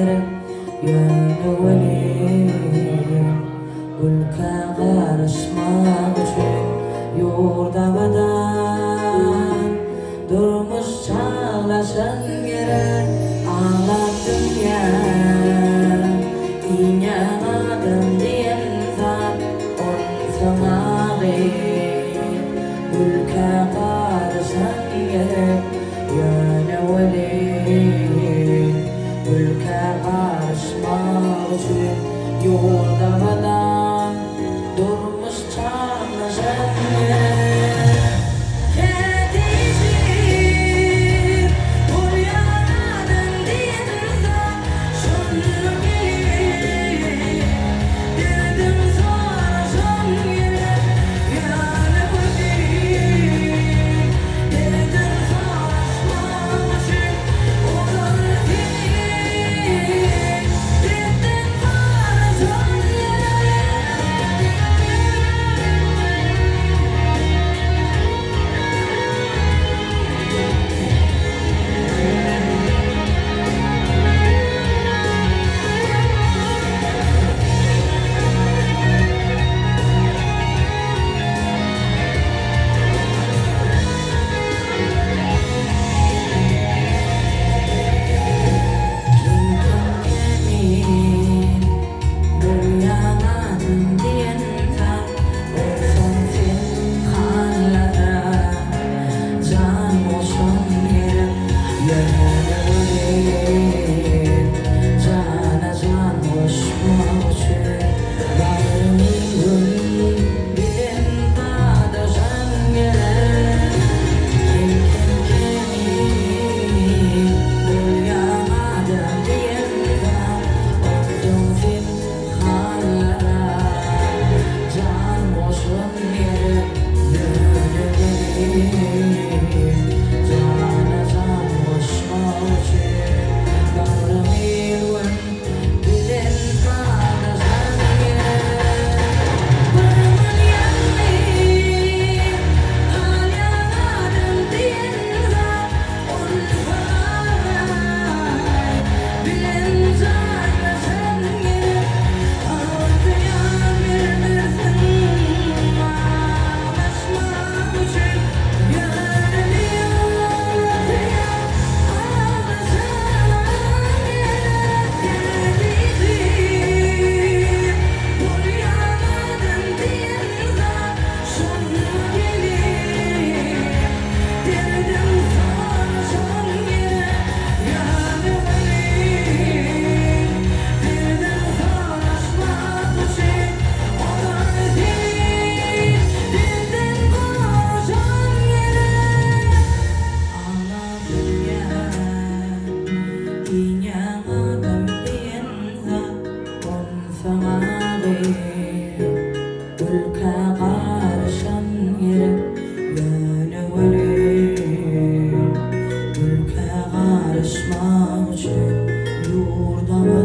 gerek yönü veliyim. Ülke karışmak için yurdavadan durmuş çalasın gerek. Ağlar dünya inanmadım diyen zat olsun ağır. Ülke karışmak gerek yönü veliyim. Ülke karışmak için yurdavadan durmuş çalasın gerek. Kedicik uyanadın diyen zat şunu bilir. Dedim soracağım gerek yani bu değil. Dedim soruşmam için olur değil. Dedim soracağım ülke karışan gerek yönü veliyim. Ülke karışmak için yurdama